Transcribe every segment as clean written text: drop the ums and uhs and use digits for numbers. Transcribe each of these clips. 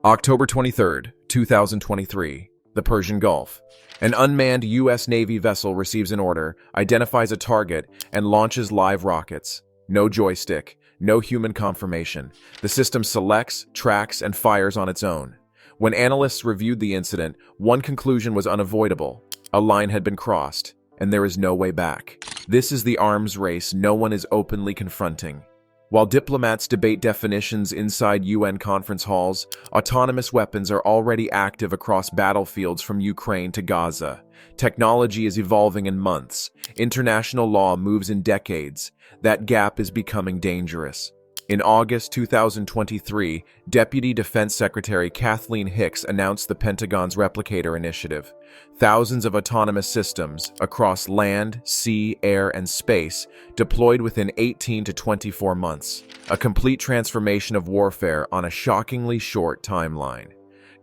October 23, 2023, the Persian Gulf. An unmanned U.S. Navy vessel receives an order, identifies a target, and launches live rockets. No joystick, no human confirmation. The system selects, tracks, and fires on its own. When analysts reviewed the incident, one conclusion was unavoidable. A line had been crossed, and there is no way back. This is the arms race no one is openly confronting. While diplomats debate definitions inside UN conference halls, autonomous weapons are already active across battlefields from Ukraine to Gaza. Technology is evolving in months. International law moves in decades. That gap is becoming dangerous. In August 2023, Deputy Defense Secretary Kathleen Hicks announced the Pentagon's Replicator Initiative. Thousands of autonomous systems across land, sea, air, and space deployed within 18 to 24 months. A complete transformation of warfare on a shockingly short timeline.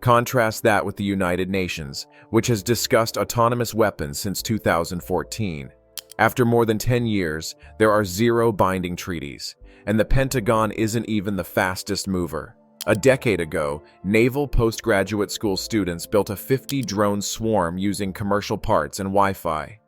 Contrast that with the United Nations, which has discussed autonomous weapons since 2014. After more than 10 years, there are 0 binding treaties. And the Pentagon isn't even the fastest mover. A decade ago, naval postgraduate school students built a 50-drone swarm using commercial parts and Wi-Fi.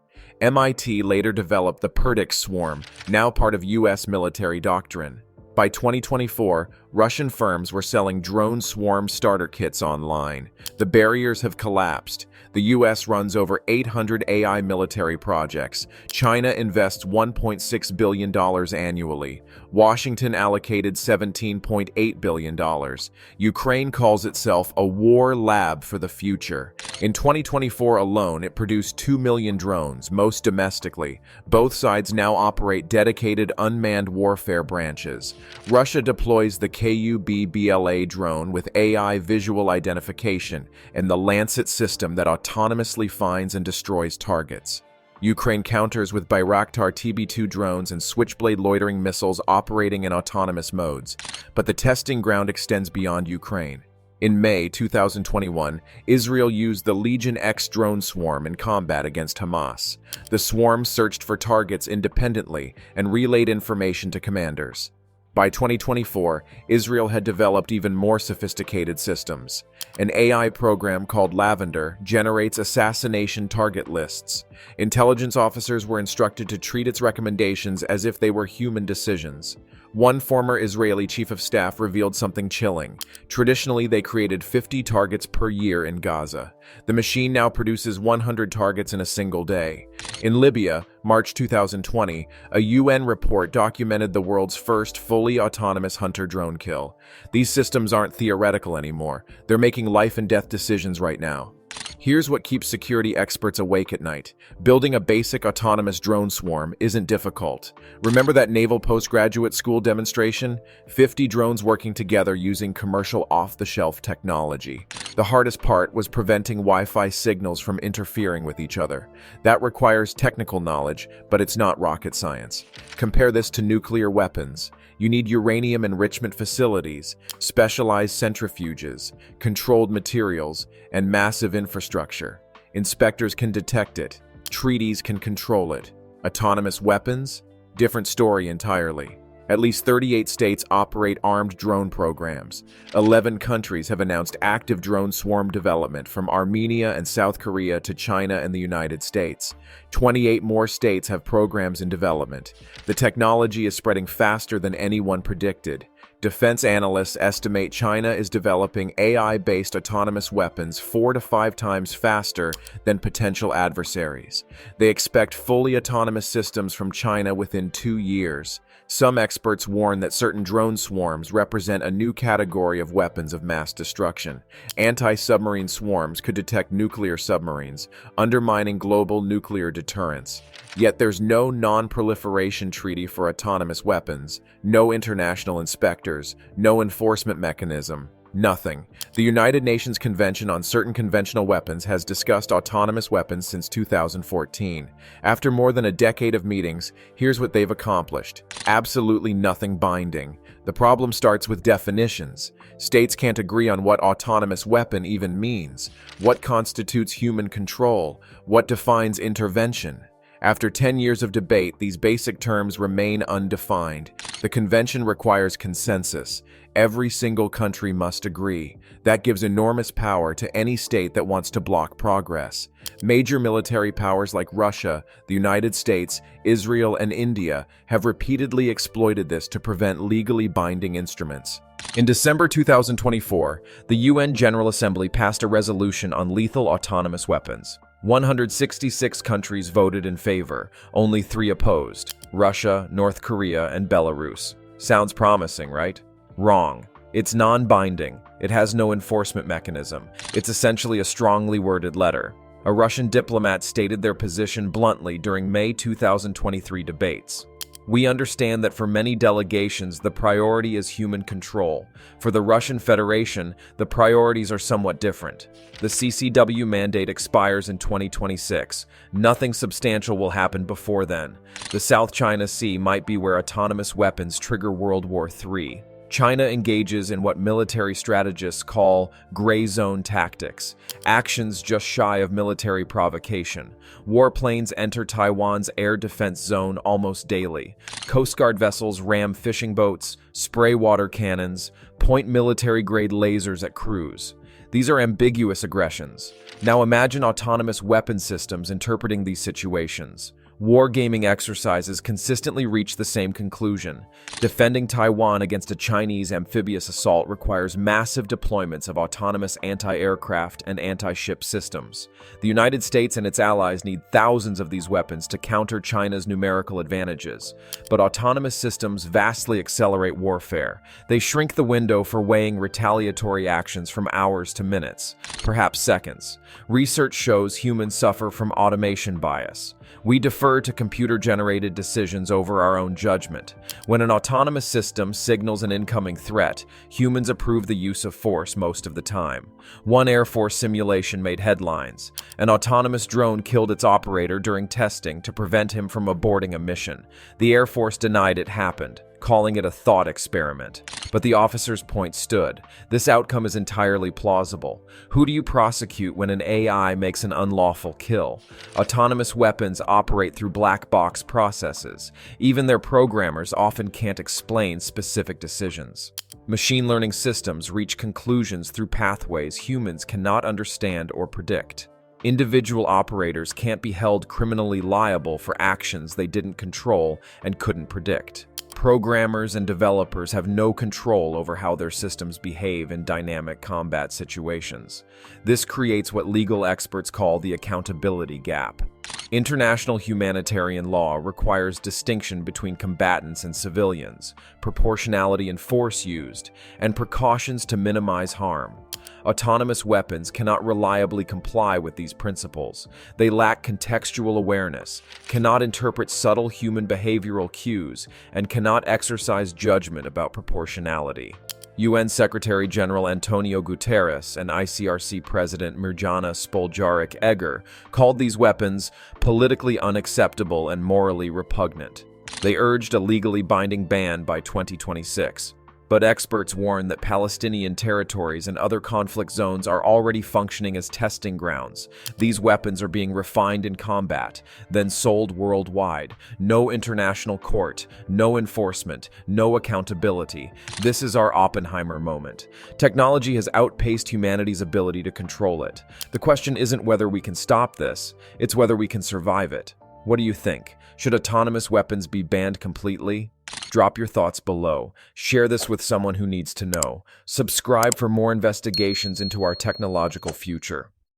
MIT later developed the Perdix swarm, now part of U.S. military doctrine. By 2024, Russian firms were selling drone swarm starter kits online. The barriers have collapsed. The U.S. runs over 800 AI military projects. China invests $1.6 billion annually. Washington allocated $17.8 billion. Ukraine calls itself a war lab for the future. In 2024 alone, it produced 2 million drones, most domestically. Both sides now operate dedicated unmanned warfare branches. Russia deploys the KUB-BLA drone with AI visual identification and the Lancet system that autonomously finds and destroys targets. Ukraine counters with Bayraktar TB2 drones and Switchblade loitering missiles operating in autonomous modes. But the testing ground extends beyond Ukraine. In May 2021, Israel used the Legion X drone swarm in combat against Hamas. The swarm searched for targets independently and relayed information to commanders. By 2024, Israel had developed even more sophisticated systems. An AI program called Lavender generates assassination target lists. Intelligence officers were instructed to treat its recommendations as if they were human decisions. One former Israeli chief of staff revealed something chilling. Traditionally, they created 50 targets per year in Gaza. The machine now produces 100 targets in a single day. In Libya, March 2020, a UN report documented the world's first fully autonomous hunter drone kill. These systems aren't theoretical anymore. They're making life and death decisions right now. Here's what keeps security experts awake at night. Building a basic autonomous drone swarm isn't difficult. Remember that naval postgraduate school demonstration? 50 drones working together using commercial off-the-shelf technology. The hardest part was preventing Wi-Fi signals from interfering with each other. That requires technical knowledge, but it's not rocket science. Compare this to nuclear weapons. You need uranium enrichment facilities, specialized centrifuges, controlled materials, and massive infrastructure. Inspectors can detect it. Treaties can control it. Autonomous weapons? Different story entirely. At least 38 states operate armed drone programs. 11 countries have announced active drone swarm development, from Armenia and South Korea to China and the United States. 28 more states have programs in development. The technology is spreading faster than anyone predicted. Defense analysts estimate China is developing AI-based autonomous weapons 4 to 5 times faster than potential adversaries. They expect fully autonomous systems from China within 2 years. Some experts warn that certain drone swarms represent a new category of weapons of mass destruction. Anti-submarine swarms could detect nuclear submarines, undermining global nuclear deterrence. Yet there's no non-proliferation treaty for autonomous weapons, no international inspectors, no enforcement mechanism. Nothing. The United Nations Convention on Certain Conventional Weapons has discussed autonomous weapons since 2014. After more than a decade of meetings, here's what they've accomplished. Absolutely nothing binding. The problem starts with definitions. States can't agree on what autonomous weapon even means. What constitutes human control? What defines intervention? After 10 years of debate, these basic terms remain undefined. The convention requires consensus. Every single country must agree. That gives enormous power to any state that wants to block progress. Major military powers like Russia, the United States, Israel, and India have repeatedly exploited this to prevent legally binding instruments. In December 2024, the UN General Assembly passed a resolution on lethal autonomous weapons. 166 countries voted in favor, only 3 opposed: Russia, North Korea, and Belarus. Sounds promising, right? Wrong. It's non-binding. It has no enforcement mechanism. It's essentially a strongly worded letter. A Russian diplomat stated their position bluntly during May 2023 debates. We understand that for many delegations, the priority is human control. For the Russian Federation, the priorities are somewhat different. The CCW mandate expires in 2026. Nothing substantial will happen before then. The South China Sea might be where autonomous weapons trigger World War III. China engages in what military strategists call gray zone tactics, actions just shy of military provocation. Warplanes enter Taiwan's air defense zone almost daily. Coast Guard vessels ram fishing boats, spray water cannons, point military-grade lasers at crews. These are ambiguous aggressions. Now imagine autonomous weapon systems interpreting these situations. Wargaming exercises consistently reach the same conclusion. Defending Taiwan against a Chinese amphibious assault requires massive deployments of autonomous anti-aircraft and anti-ship systems. The United States and its allies need thousands of these weapons to counter China's numerical advantages. But autonomous systems vastly accelerate warfare. They shrink the window for weighing retaliatory actions from hours to minutes, perhaps seconds. Research shows humans suffer from automation bias. We defer to computer-generated decisions over our own judgment. When an autonomous system signals an incoming threat, humans approve the use of force most of the time. One Air Force simulation made headlines. An autonomous drone killed its operator during testing to prevent him from aborting a mission. The Air Force denied it happened, calling it a thought experiment. But the officer's point stood. This outcome is entirely plausible. Who do you prosecute when an AI makes an unlawful kill? Autonomous weapons operate through black box processes. Even their programmers often can't explain specific decisions. Machine learning systems reach conclusions through pathways humans cannot understand or predict. Individual operators can't be held criminally liable for actions they didn't control and couldn't predict. Programmers and developers have no control over how their systems behave in dynamic combat situations. This creates what legal experts call the accountability gap. International humanitarian law requires distinction between combatants and civilians, proportionality in force used, and precautions to minimize harm. Autonomous weapons cannot reliably comply with these principles. They lack contextual awareness, cannot interpret subtle human behavioral cues, and cannot exercise judgment about proportionality. UN Secretary-General Antonio Guterres and ICRC President Mirjana Spoljaric-Egger called these weapons politically unacceptable and morally repugnant. They urged a legally binding ban by 2026. But experts warn that Palestinian territories and other conflict zones are already functioning as testing grounds. These weapons are being refined in combat, then sold worldwide. No international court, no enforcement, no accountability. This is our Oppenheimer moment. Technology has outpaced humanity's ability to control it. The question isn't whether we can stop this, it's whether we can survive it. What do you think? Should autonomous weapons be banned completely? Drop your thoughts below. Share this with someone who needs to know. Subscribe for more investigations into our technological future.